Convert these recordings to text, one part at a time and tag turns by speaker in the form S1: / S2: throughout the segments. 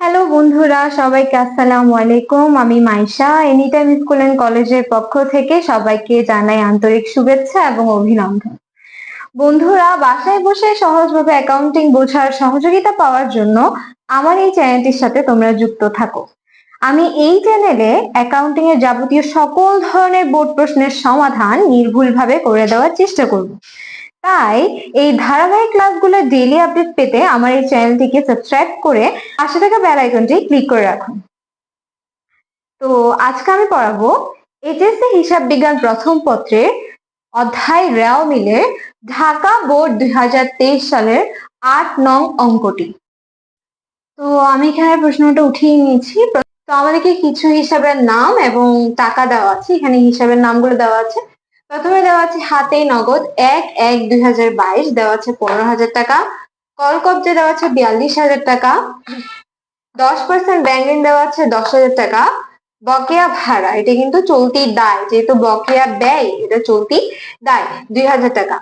S1: Hello বন্ধুরা, সবাইকে আসসালামু আলাইকুম। আমি মাইশা, এনিটাইম স্কুল এন্ড কলেজের পক্ষ থেকে সবাইকে জানাই আন্তরিক শুভেচ্ছা এবং অভিনন্দন। বন্ধুরা, বাসায় বসে সহজভাবে অ্যাকাউন্টিং বোঝার সহযোগিতা পাওয়ার জন্য আমার এই চ্যানেলটির সাথে তোমরা যুক্ত থাকো। আমি এই চ্যানেলে অ্যাকাউন্টিং এর যাবতীয় সকল ধরনের বোর্ড প্রশ্নের সমাধান নির্ভুলভাবে করে দেওয়ার চেষ্টা করব। তাই এই ধারাবাহিক ক্লাসগুলোর ডেইলি আপডেট পেতে আমার এই চ্যানেলটিকে সাবস্ক্রাইব করে পাশে থাকা বেল আইকনটি ক্লিক করে রাখুন। তো আজকে আমি পড়াবো এইচএসসি হিসাব বিজ্ঞান প্রথম পত্রের অধ্যায় রেওয়া মিলের ঢাকা বোর্ড 2023 সালের 8 নং অঙ্কটি। তো আমি এখানে প্রশ্নটা উঠিয়ে নিয়েছি। তো আমাদেরকে কিছু হিসাবের নাম এবং টাকা দেওয়া আছে, এখানে হিসাবের নামগুলো দেওয়া আছে। প্রথমে দেওয়া আছে হাতে নগদ 1/1/2022, দেওয়া আছে 15,000 টাকা। কল কবজে দেওয়া আছে 42,000 টাকা। 10% ব্যাংক ঋণ দেওয়া আছে 10,000 টাকা। বকেয়া ভাড়া, এটা কিন্তু চলতি দায়, যেহেতু বকেয়া ব্যয় এটা চলতি দায় 2,000 টাকা।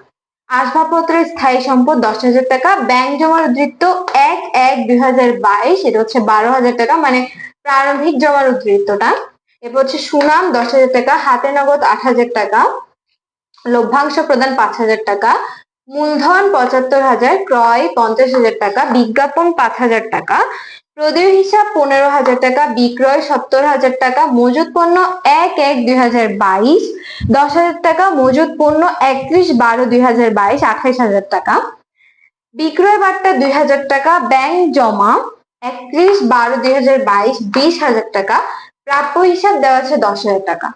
S1: আসবাবপত্রের স্থায়ী সম্পদ 10,000 টাকা। ব্যাংক জমার উদ্ধৃত্ত 1/1/2022, এটা হচ্ছে 12,000 টাকা, মানে প্রারম্ভিক জমার উদ্ধৃত্তটা। এরপর হচ্ছে সুনাম 10,000 টাকা। হাতে নগদ 8,000 টাকা। লভ্যাংশ প্রদান 5,000 টাকা। মূলধন 75,000, ক্রয় 50,000 টাকা, বিজ্ঞাপন 5,000 টাকা, প্রদেয় হিসাব 15,000 টাকা, বিক্রয় 70,000 টাকা, মজুত পণ্য 1/1/2022 10,000 টাকা, মজুত পণ্য 31/12/2022 28,000 টাকা, বিক্রয় বার্তা 2,000 টাকা, ব্যাংক জমা 31/12/2022 20,000 টাকা, প্রাপ্য হিসাব দেওয়া আছে 10,000 টাকা।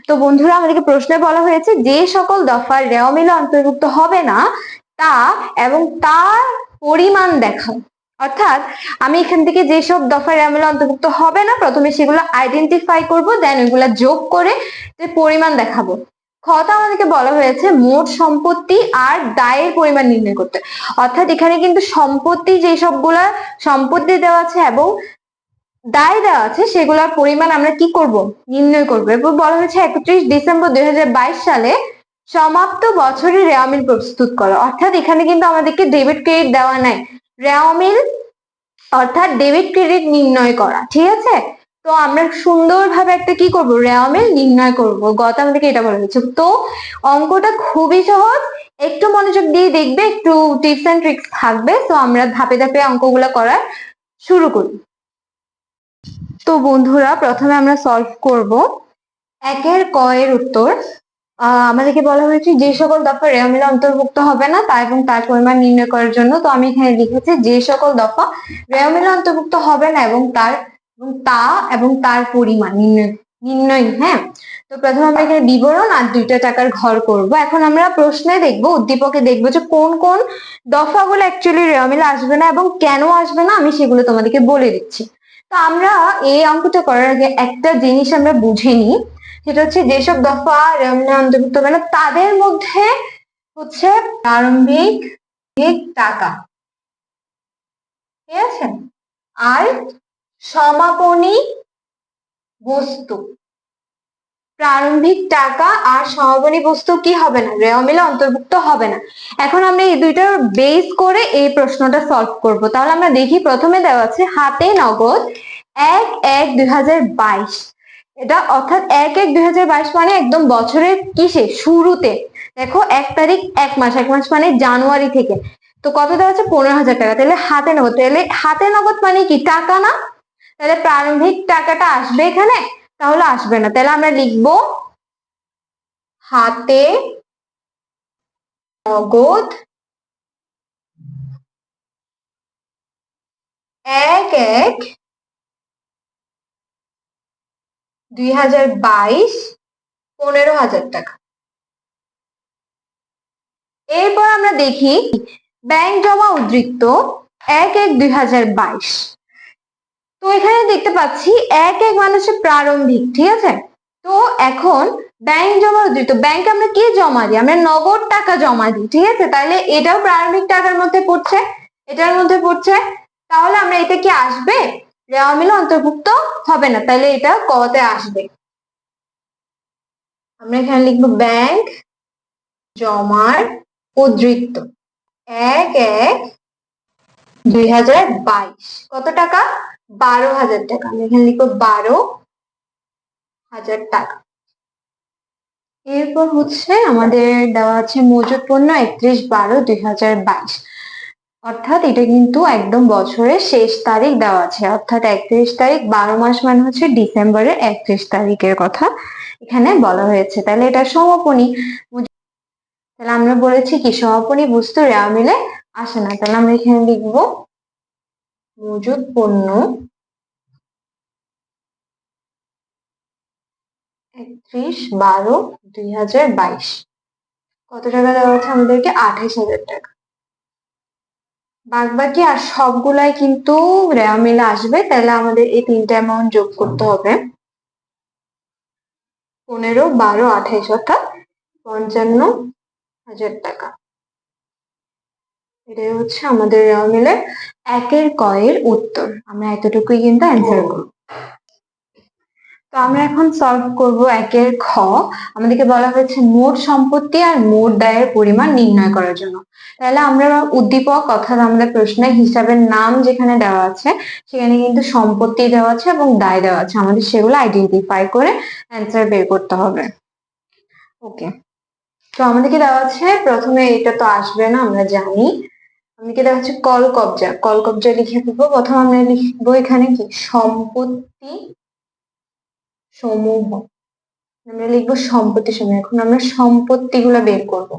S1: তো বন্ধুরা, আমাদেরকে প্রশ্নে বলা হয়েছে যে সকল দফার রেওয়া মিলে অন্তর্ভুক্ত হবে না তা এবং তার পরিমাণ দেখাও। অর্থাৎ আমি এখান থেকে যেসব দফার রেওয়া মিলে অন্তর্ভুক্ত হবে না প্রথমে সেগুলো আইডেন্টিফাই করব, দেন ওইগুলা যোগ করে যে পরিমাণ দেখাবো। খতে আমাদেরকে বলা হয়েছে মোট সম্পত্তি আর দায়ের পরিমাণ নির্ণয় করতে। অর্থাৎ এখানে কিন্তু সম্পত্তি যে সবগুলা সম্পত্তি দেওয়া আছে এবং দায় দেওয়া আছে সেগুলোর পরিমাণ আমরা কি করব, নির্ণয় করব। এরপর বলা হয়েছে 31 ডিসেম্বর 2022 সালে সমাপ্ত বছরের রেওয়া মিল প্রস্তুত করা। অর্থাৎ এখানে কিন্তু আমাদেরকে ডেবিট ক্রেডিট দেওয়া নাই, রেওয়া মিল অর্থাৎ ডেবিট ক্রেডিট নির্ণয় করা। ঠিক আছে, তো আমরা সুন্দরভাবে একটা কি করব, রেওয়া মিল নির্ণয় করব। গত আমাদেরকে এটা বলা হয়েছে। তো অঙ্কটা খুবই সহজ, একটু মনোযোগ দিয়ে দেখবে, একটু টিপস এন্ড ট্রিক্স থাকবে। তো আমরা ধাপে ধাপে অঙ্কগুলো করা শুরু করি। তো বন্ধুরা, প্রথমে আমরা সলভ করব একের ক এর উত্তর। আমাদেরকে বলা হয়েছে যে সকল দফা রেওয়া মিলে অন্তর্ভুক্ত হবে না তা এবং তার পরিমাণ নির্ণয় করার জন্য। তো আমি এখানে লিখেছি যে সকল দফা রেওয়া মিলে অন্তর্ভুক্ত হবে না এবং তার পরিমাণ নির্ণয়। হ্যাঁ, তো প্রথমে আমরা এখানে বিবরণ আর 2টা টাকার ঘর করব। এখন আমরা প্রশ্নে দেখবো, উদ্দীপকে দেখবো যে কোন কোন দফাগুলো অ্যাকচুয়ালি রেওয়া মিলে আসবে না এবং কেন আসবে না, আমি সেগুলো তোমাদেরকে বলে দিচ্ছি। তো আমরা এই অঙ্কটা করার আগে একটা জিনিস আমরা বুঝে নিই, সেটা হচ্ছে যেসব দফা রেওয়া মিলে অন্তর্ভুক্ত হবে না তাদের মধ্যে হচ্ছে প্রারম্ভিক টাকা, ঠিক আছে, আর সমাপনী বস্তু। প্রারম্ভিক টাকা আর সমাপনী বস্তু কি হবে না, রেওয়া মিলে অন্তর্ভুক্ত হবে না। এখন আমরা এই দুইটার বেস করে এই প্রশ্নটা সলভ করব। তাহলে আমরা দেখি, প্রথমে দেওয়া আছে হাতে নগদ 1/1/2022, এটা অর্থাৎ 1/1/2022 মানে একদম বছরের কিসে, শুরুতে। দেখো 1 তারিখ 1 মাস, 1 মাস মানে জানুয়ারি থেকে। তো কত দেওয়া আছে, 15,000 টাকা। তাহলে হাতে নগদ, তাহলে হাতে নগদ মানে কি, টাকা না? তাহলে প্রারম্ভিক টাকাটা আসবে এখানে, তাহলে আসবে না। তাহলে আমরা লিখবো হাতে নগদ 1/1/2022 15,000 টাকা। এরপর আমরা দেখি ব্যাংক জমা উদ্ধৃত্ত 1/1/2022। তো এখানে দেখতে পাচ্ছি 1/1 মানে হচ্ছে প্রারম্ভিক, ঠিক আছে। তো এখন ব্যাংক জমা উদ্ধৃত্ত, ব্যাংকে আমরা কি জমা দিই, আমরা নগদ টাকা জমা দিই, ঠিক আছে। তাহলে এটাও প্রারম্ভিক টাকার মধ্যে পড়ছে, এটার মধ্যে পড়ছে। তাহলে আমরা এটা কি আসবে, রেওয়া মিলে অন্তর্ভুক্ত হবে না, তাহলে এটা কতে আসবে। আমরা এখানে লিখবো ব্যাংক জমার উদ্ধৃত্ত 1/1/2022 কত টাকা, 12,000 টাকা। আমি এখানে লিখবো 12,000 টাকা। এরপর হচ্ছে আমাদের দেওয়া আছে মজুত পণ্য 31/12/2022, অর্থাৎ এটা কিন্তু একদম বছরের শেষ তারিখ দেওয়া আছে, অর্থাৎ 31 তারিখ, 12 মাস মানে হচ্ছে ডিসেম্বরের 31 তারিখের কথা এখানে বলা হয়েছে। তাহলে এটা সমাপনী। তাহলে আমরা বলেছি কি সমাপনী বস্তু রেওয়া মিলে আসে না। তাহলে আমরা এখানে লিখবো মজুত পণ্য 31/12/2022 কত টাকা দেওয়া আছে আমাদেরকে? 28,000 টাকা। বাকি আর সবগুলাই কিন্তু রেওয়া মিলে আসবে। তাহলে আমাদের এই তিনটা অ্যামাউন্ট যোগ করতে হবে, 15, 12, 28, অর্থাৎ 55,000 টাকা। এটাই হচ্ছে আমাদের রেওয়া মিলে একের কয়ের উত্তর। আমরা এতটুকুই কিন্তু অ্যান্সার করব। তো আমরা এখন সলভ করব একের খ। আমাদেরকে বলা হয়েছে মোট সম্পত্তি আর মোট দায়ের পরিমাণ নির্ণয় করার জন্য। তাহলে আমরা উদ্দীপক অর্থাৎ আমাদের প্রশ্নের হিসাবের নাম যেখানে দেওয়া আছে সেখানে কিন্তু সম্পত্তি দেওয়া আছে এবং দায় দেওয়া আছে, আমাদের সেগুলো আইডেন্টিফাই করে অ্যান্সার বের করতে হবে। ওকে, তো আমাদেরকে দেওয়া আছে প্রথমে, এটা তো আসবে না আমরা জানি, আমাদেরকে দেওয়া হচ্ছে কল কবজা। কল কবজা লিখে ফেলবো। প্রথম আমরা লিখবো এখানে কি সম্পত্তি সমূহ, আমরা লিখবো সম্পত্তি সমূহ। এখন আমরা সম্পত্তি গুলা বের করবো।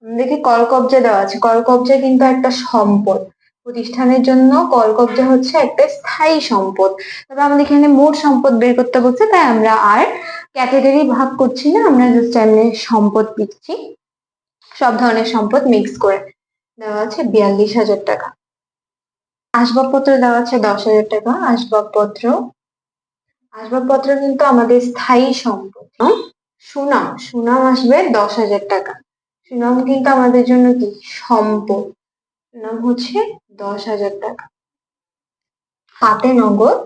S1: আমাদেরকে কল কবজা দেওয়া আছে, কল কবজা কিন্তু একটা সম্পদ, প্রতিষ্ঠানের জন্য কল কবজা হচ্ছে একটা স্থায়ী সম্পদ। তবে আমাদের এখানে মোট সম্পদ বের করতে বলছে, তাই আমরা আর ক্যাটাগরি ভাগ করছি না, আমরা জাস্ট এমনি সম্পদ লিখছি, সব ধরনের সম্পদ মিক্স করে। দেওয়া আছে 42,000 টাকা। আসবাবপত্র দেওয়া আছে 10,000 টাকা। আসবাবপত্র কিন্তু আমাদের স্থায়ী সম্পদ। সুনাম, সুনাম আসবে 10,000 টাকা। সুনাম কিন্তু আমাদের জন্য কি সম্পদ, সুনাম হচ্ছে 10,000 টাকা। হাতে নগদ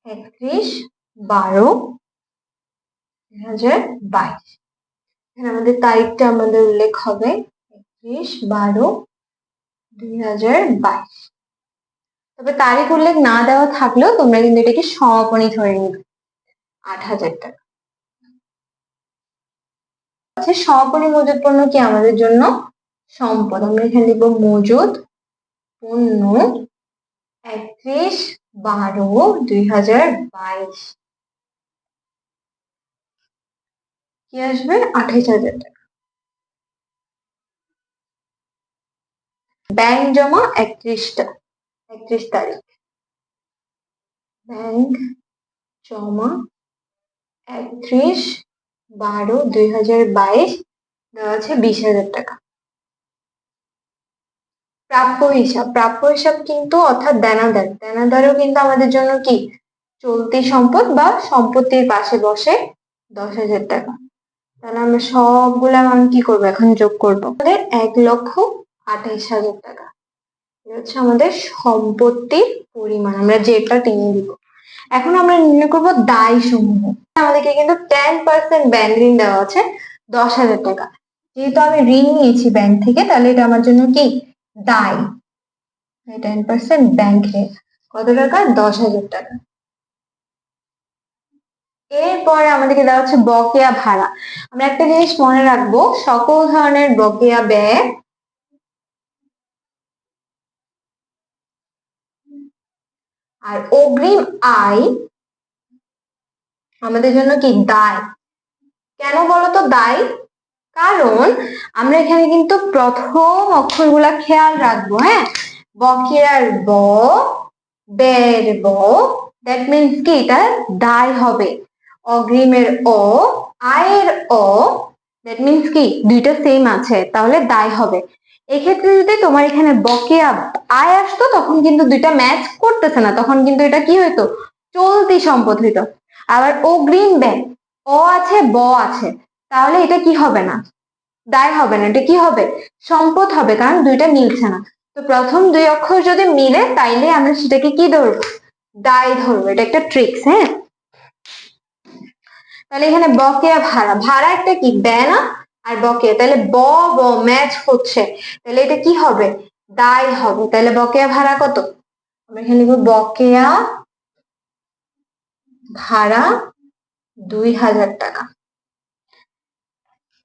S1: 31/12/2022। এখানে আমাদের তারিখটা আমাদের উল্লেখ হবে 31/12/2022। তবে তারিখ উল্লেখ না দেওয়া থাকলেও তোমরা কিন্তু এটাকে সমাপনী ধরে নিবে। 8,000 টাকা। আচ্ছা, সমাপনী মজুত পণ্য কি আমাদের জন্য সম্পদ। আমরা এখানে লিখবো মজুত পণ্য 31/12/2022 কি আসবে? 28,000 টাকা। ব্যাংক জমা 31 তারিখ। ব্যাংক জমা 31/12/2022 দেওয়া আছে 20,000 টাকা। প্রাপ্য হিসাব, প্রাপ্য হিসাব কিন্তু অর্থাৎ দেনাদার, দেনাদারও কিন্তু আমাদের জন্য কি চলতি সম্পদ বা সম্পত্তির পাশে বসে 10,000 টাকা। তাহলে আমরা সবগুলা মান কি করবো এখন যোগ করবো, আমাদের 1,28,000 টাকা। এটা হচ্ছে আমাদের সম্পত্তির পরিমাণ, আমরা যেটা টেনে দিব। এখন আমরা নির্ণয় করবো দায় সমূহ। আমাদেরকে কিন্তু 10% ব্যাংক ঋণ দেওয়া আছে 10,000 টাকা। যেহেতু আমি ঋণ নিয়েছি ব্যাংক থেকে, তাহলে এটা আমার জন্য কি দায়। 10% ব্যাংক ঋণ কত টাকা? 10,000 টাকা। এরপরে আমাদেরকে দেওয়া হচ্ছে বকেয়া ভাড়া। আমরা একটা জিনিস মনে রাখবো, সকল ধরনের বকেয়া ব্যয় আর অগ্রিম আয় আমাদের জন্য কি দায়। কেন বলতো দায়? কারণ আমরা এখানে কিন্তু প্রথম অক্ষরগুলা খেয়াল রাখবো। হ্যাঁ, বকেয়ার ব, ব্যয়ের ব, দ্যাট মিনস কি এটা দায় হবে। অগ্রিমের অ, আয়ের অ, দ্যাট মিনস কি দুইটা সেম আছে, তাহলে দায় হবে। এক্ষেত্রে যদি তোমার এখানে বকেয়া আয় আসতো তখন কিন্তু দুইটা ম্যাচ করতেছে না, তখন কিন্তু এটা কি হইতো চলতি সম্পদ হইতো। আবার অগ্রিম ব্যয়, অ আছে ব আছে, তাহলে এটা কি হবে না দায় হবে না, এটা কি হবে সম্পদ হবে, কারণ দুইটা মিলছে না। তো প্রথম দুই অক্ষর যদি মিলে তাইলে আমরা সেটাকে কি ধরবো দায় ধরবো। এটা একটা ট্রিক্স। হ্যাঁ, তাহলে এখানে বকেয়া ভাড়া, ভাড়া একটা কি ব্যয় না, আর বকেয়া, তাহলে ব ব ম্যাচ হচ্ছে, তাহলে এটা কি হবে, দায় হবে। তাহলে বকেয়া ভাড়া কত, আমরা এখানে লিখবো বকেয়া ভাড়া 2000 টাকা।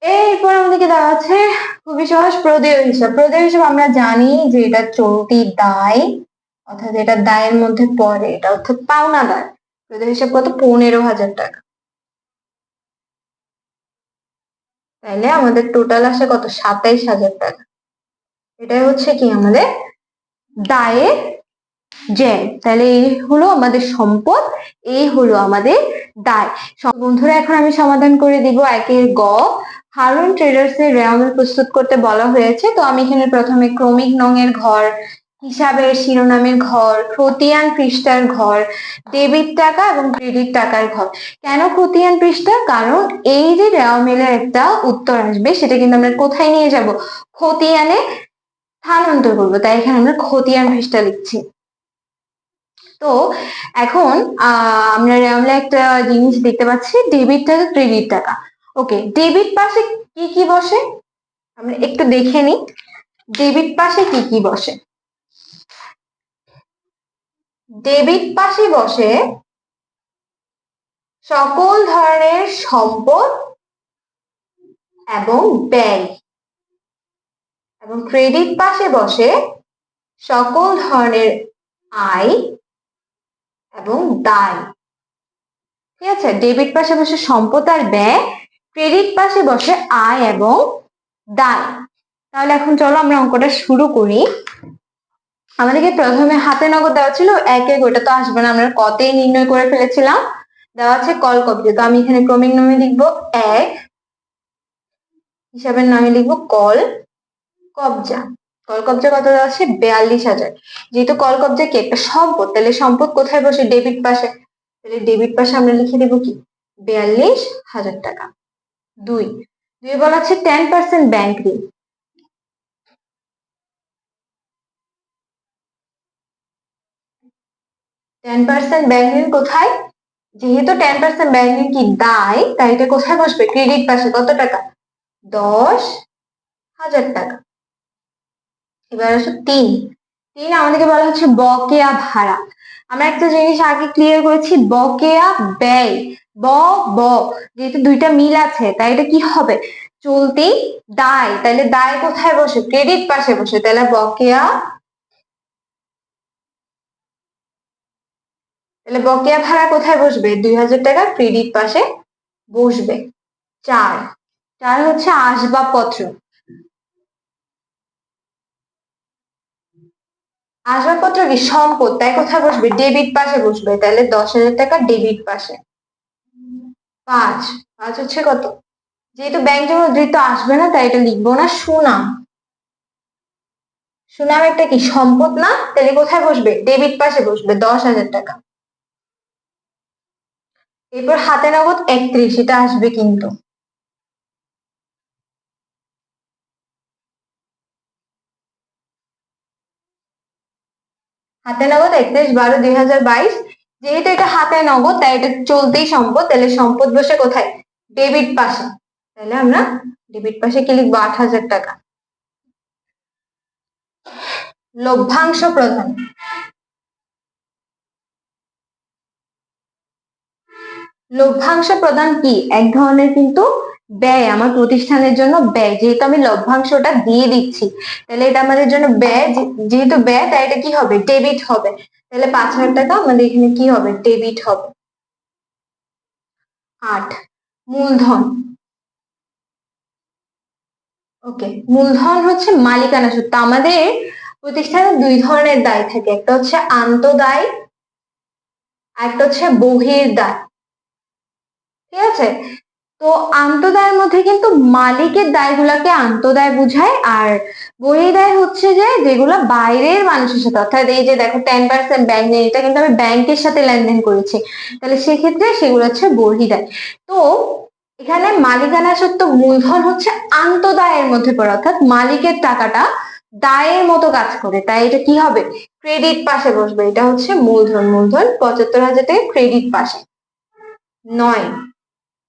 S1: এরপর আমাদেরকে দেওয়া আছে খুবই সহজ প্রদেয় হিসাব। প্রদেয় হিসাব আমরা জানি যে এটা চলতি দায়, অর্থাৎ এটা দায়ের মধ্যে পড়ে, এটা অর্থাৎ পাওনা দায়। প্রদেয় হিসাব কত, 15,000 টাকা। তাইলে আমাদের টোটাল আসে কত, 27,000 টাকা। এটাই হচ্ছে কি আমাদের দায়ের জ্যাম। তাহলে এই হলো আমাদের সম্পদ, এই হলো আমাদের দায়। বন্ধুরা এখন আমি সমাধান করে দিব একের গ। হারুন ট্রেডার্স এর রেওয়ামিল প্রস্তুত করতে বলা হয়েছে। তো আমি এখানে প্রথমে ক্রমিক নং এর ঘর, হিসাবের শিরোনামের ঘর, খতিয়ান পৃষ্ঠার ঘর, ডেবিট টাকা এবং ক্রেডিট টাকার ঘর। কেন খতিয়ান পৃষ্ঠা, কারণ এই যে রেওয়ামিলের একটা উত্তর আসবে সেটা কিন্তু আমরা কোথায় নিয়ে যাব, খতিয়ানে স্থানান্তর করবো, তাই এখানে আমরা খতিয়ান পৃষ্ঠা লিখছি। তো এখন আমরা একটা জিনিস দেখতে পাচ্ছি, ডেবিট টাকা ক্রেডিট টাকা। ওকে, ডেবিট পাশে কি কি বসে আমরা একটু দেখে নিই। ডেবিট পাশে কি কি বসে, ডেবিট পাশে বসে সকল ধরনের সম্পদ এবং ব্যয়, এবং ক্রেডিট পাশে বসে সকল ধরনের আয় এবং দায়। ঠিক আছে, ডেবিট পাশে বসে সম্পদ আর ব্যয়, ক্রেডিট পাশে বসে আয় এবং দায়। তাহলে এখন চলো আমরা অঙ্কটা শুরু করি। আমাদেরকে প্রথমে হাতে নগদ দেওয়া ছিল, একের ওটা তো আসবে না, আমরা কতেই নির্ণয় করে ফেলেছিলাম। দেওয়া আছে কল কবজা, তো আমি এখানে ক্রমিক নামে লিখবো এক, হিসাবের নামে লিখবো কল কবজা। কল কবজা কত দেওয়া আছে, 42,000। যেহেতু কল কবজা কি একটা সম্পদ, তাহলে সম্পদ কোথায় বসে, ডেবিট পাশে, তাহলে ডেবিট পাশে আমরা লিখে দেবো কি 42,000 টাকা। দুই, বলা আছে 10% ব্যাংক ঋণ। 10% ব্যাংক ঋণ কোথায়, যেহেতু 10% ব্যাংক ঋণ কি দায়, তাই এটা কোথায় বসবে, ক্রেডিট পাশে। কত টাকা, 10,000 টাকা। এবার আসো তিন, আমাদেরকে বলা হচ্ছে বকেয়া ভাড়া। আমরা একটা জিনিস আগে ক্লিয়ার করেছি, বকেয়া ব্যয়, ব ব যেহেতু দুইটা মিল আছে তাই এটা কি হবে, চলতি দায়। তাহলে দায় কোথায় বসে, ক্রেডিট পাশে বসে, তাহলে বকেয়া, তাহলে বকেয়া ভাড়া কোথায় বসবে, 2,000 টাকা ক্রেডিট পাশে বসবে। চার, হচ্ছে আসবাবপত্র। আসবাবপত্র কি সম্পদ, তাই কোথায় বসবে, ডেবিট পাশে বসবে, তাহলে 10,000 টাকা ডেবিট পাশে। পাঁচ, হচ্ছে কত, যেহেতু ব্যাংক জমা উদ্ধৃত আসবে না তাই এটা লিখবো না, সুনাম। সুনাম একটা কি সম্পদ না, তাহলে কোথায় বসবে, ডেবিট পাশে বসবে, 10,000 টাকা। এরপর হাতে নগদ 31, এটা আসবে কিন্তু, হাতে নগদ 31/12/2022। যেহেতু এটা হাতে নগদ তাই এটা চলতেই সম্পদ, তাহলে সম্পদ বসে কোথায়, ডেবিট পাশে, তাহলে আমরা ডেবিট পাশে কি লিখবো, 8,000 টাকা। লভ্যাংশ প্রদান, লভ্যাংশ প্রদান কি এক ধরনের কিন্তু ব্যয়, আমার প্রতিষ্ঠানের জন্য ব্যয়, যেহেতু আমি লভ্যাংশটা দিয়ে দিচ্ছি তাহলে এটা আমাদের জন্য ব্যয়, যেহেতু ব্যয় তাই এটা কি হবে, ডেবিট হবে। তাহলে 5,000 টাকা আমাদের এখানে কি হবে, ডেবিট হবে। আট, মূলধন। ওকে, মূলধন হচ্ছে মালিকানা সত্ত্ব। আমাদের প্রতিষ্ঠানে দুই ধরনের দায় থাকে, একটা হচ্ছে আন্তঃদায়, আর একটা হচ্ছে বহির্দায়। ঠিক আছে, তো আন্তঃদায়ের মধ্যে কিন্তু মালিকের দায়গুলাকে আন্তঃদায় বুঝায়, আর বহির্দায় হচ্ছে যে যেগুলো বাইরের মানুষের সাথে, অর্থাৎ এই যে দেখো 10% ব্যাংক নেই, এটা কিন্তু আমি ব্যাংকের সাথে লেনদেন করেছি, তাহলে সেক্ষেত্রে সেগুলো হচ্ছে বহির্দায়। তো এখানে মালিকানা সত্ত্ব মূলধন হচ্ছে আন্তঃদায়ের মধ্যে পড়ে, অর্থাৎ মালিকের টাকাটা দায়ের মতো কাজ করে, তাই এটা কি হবে, ক্রেডিট পাশে বসবে, এটা হচ্ছে মূলধন। মূলধন 75,000 টাকা ক্রেডিট পাশে। নয়,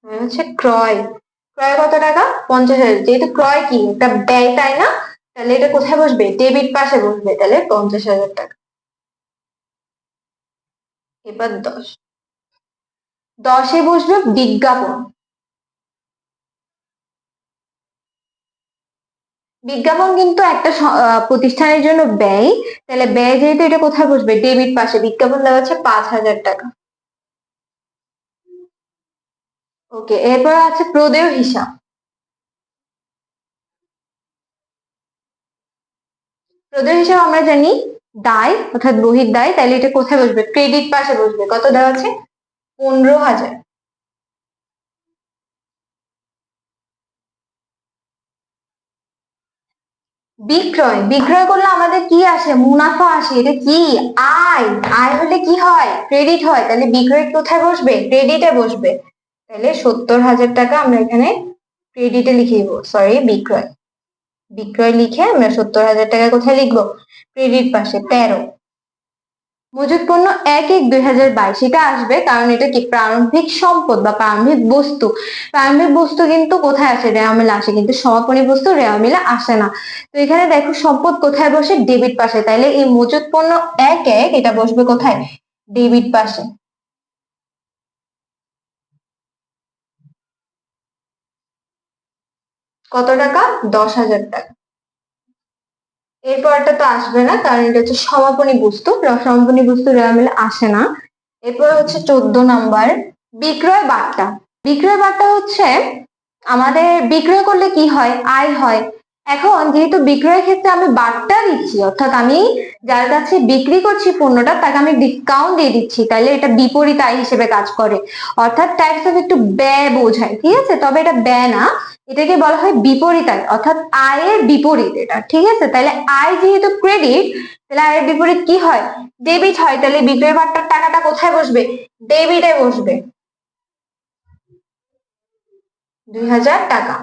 S1: হচ্ছে ক্রয়। ক্রয় কত টাকা? 50,000। যেহেতু ক্রয় কি একটা ব্যয়, তাই না? তাহলে এটা কোথায় বসবে? ডেবিট পাশে বসবে, তাহলে 50,000 টাকা। এবার 10 বসবে বিজ্ঞাপন। বিজ্ঞাপন কিন্তু একটা প্রতিষ্ঠানের জন্য ব্যয়, তাহলে ব্যয় যেহেতু এটা কোথায় বসবে? ডেবিট পাশে। বিজ্ঞাপন দেওয়া হচ্ছে 5,000 টাকা। ওকে, এরপর আছে প্রদেয় হিসাব। প্রদেয় হিসাব আমরা জানি দায়, অর্থাৎ বহির্দায়, তাহলে এটা কোথায় বসবে? ক্রেডিট পাশে বসবে। কত দেওয়া আছে? 15,000। বিক্রয়। বিক্রয় করলে আমাদের কি আসে? মুনাফা আসে। এটা কি? আয়। আয় হলে কি হয়? ক্রেডিট হয়। তাহলে বিক্রয় কোথায় বসবে? ক্রেডিটে বসবে। তাহলে 70,000 টাকা আমরা এখানে ক্রেডিটে লিখে দিব, সরি বিক্রয়। বিক্রয় লিখে আমরা 70,000 টাকা কোথায় লিখবো? ক্রেডিট পাশে। 13 মজুত পণ্য 1/1/2022 এটা আসবে, কারণ এটা কি? প্রারম্ভিক সম্পদ বা প্রারম্ভিক বস্তু। প্রারম্ভিক বস্তু কিন্তু কোথায় আসে? রেওয়া মিলে আসে, কিন্তু সমাপনী বস্তু রেওয়া মিলে আসে না। তো এখানে দেখো সম্পদ কোথায় বসে? ডেবিট পাশে। তাইলে এই মজুত পণ্য 1/1 এটা বসবে কোথায়? ডেবিট পাশে। কত টাকা? 10,000 টাকা। এরপরটা তো আসবে না, কারণ এটা হচ্ছে সমাপনী বস্তু। সমাপনী বস্তু রেওয়া মিলে আসে না। এরপর হচ্ছে 14 নাম্বার, বিক্রয় বার্তা। বিক্রয় বার্তা হচ্ছে আমাদের বিক্রয় করলে কি হয়? আয় হয়। এখন যেহেতু বিক্রয়ের ক্ষেত্রে আমি বার্তা দিচ্ছি, অর্থাৎ আমি যার কাছে বিক্রি করছি পণ্যটা তাকে আমি ডিসকাউন্ট দিয়ে দিচ্ছি, তাহলে এটা বিপরীত আয় হিসেবে কাজ করে। অর্থাৎ টাইপস অফ একটু ব্যয় বোঝায়, ঠিক আছে? তবে এটা ব্যয় না, এটাকে বলা হয় বিপরীত আয়, অর্থাৎ আয়ের বিপরীত এটা, ঠিক আছে? তাহলে আয় যেহেতু ক্রেডিট, তাহলে আয়ের বিপরীত কি হয়? ডেবিট হয়। তাহলে বিক্রয় বার্তার টাকাটা কোথায় বসবে? ডেবিটে বসবে। 2,000 টাকা।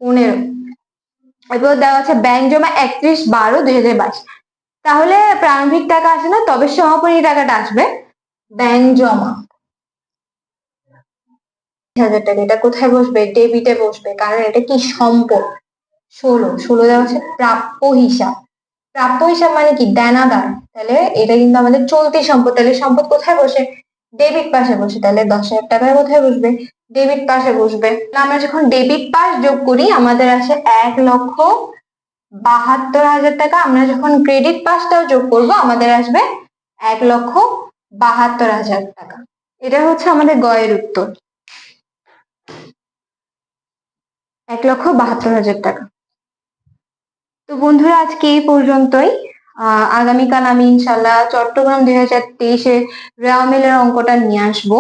S1: 15। এরপর দেওয়া আছে ব্যাংক জমা 31/12/2022। তাহলে প্রারম্ভিক টাকা আসে না, তবে সমাপনী টাকাটা আসবে। ব্যাংক জমা 1,000 টাকা, এটা কোথায় বসবে? ডেবিটে বসবে, কারণ এটা কি? সম্পদ। 16 দেওয়া আছে প্রাপ্য হিসাব। প্রাপ্য হিসাব মানে কি? দেনাদার। তাহলে এটা কিন্তু আমাদের চলতি সম্পদ, তাহলে সম্পদ কোথায় বসে? ডেবিট পাশে বসে। তাহলে 10,000 টাকায় কোথায় বসবে? ডেবিট পাশে বসবে। আমরা যখন ডেবিট পাশ যোগ করি আমাদের আসে 1,72,000 টাকা। আমরা যখন ক্রেডিট পাশটাও যোগ করব আমাদের আসবে 1,72,000 টাকা। এটা হচ্ছে আমাদের গয়ের উত্তর, 1,72,000 টাকা। তো বন্ধুরা আজকে এই পর্যন্তই। আগামীকাল আমি ইনশাল্লাহ চট্টগ্রাম 2023-এর রেওয়া মিলের অঙ্কটা নিয়ে আসবো।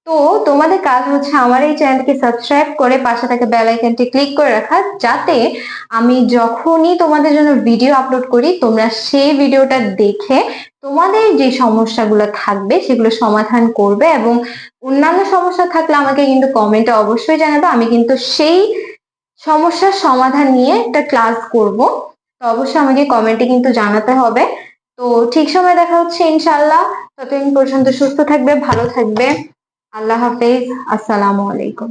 S1: তো তোমাদের কাজ হচ্ছে আমার এই চ্যানেলকে সাবস্ক্রাইব করে পাশে থাকা বেল আইকনটি ক্লিক করে রাখা, যাতে আমি যখনই তোমাদের জন্য ভিডিও আপলোড করি তোমরা সেই ভিডিওটা দেখে তোমাদের যে সমস্যাগুলো থাকবে সেগুলো সমাধান করবে, এবং অন্যান্য সমস্যা থাকলে আমাকে কিন্তু কমেন্টে অবশ্যই জানাবে। আমি কিন্তু সেই সমস্যার সমাধান নিয়ে একটা ক্লাস করব, তো অবশ্যই আমাকে কমেন্টে কিন্তু জানাতে হবে। তো ঠিক সময় দেখা হচ্ছে ইনশাল্লাহ। ততদিন পর্যন্ত সুস্থ থাকবে, ভালো থাকবে। আল্লাহ হাফেজ। আসসালামু আলাইকুম।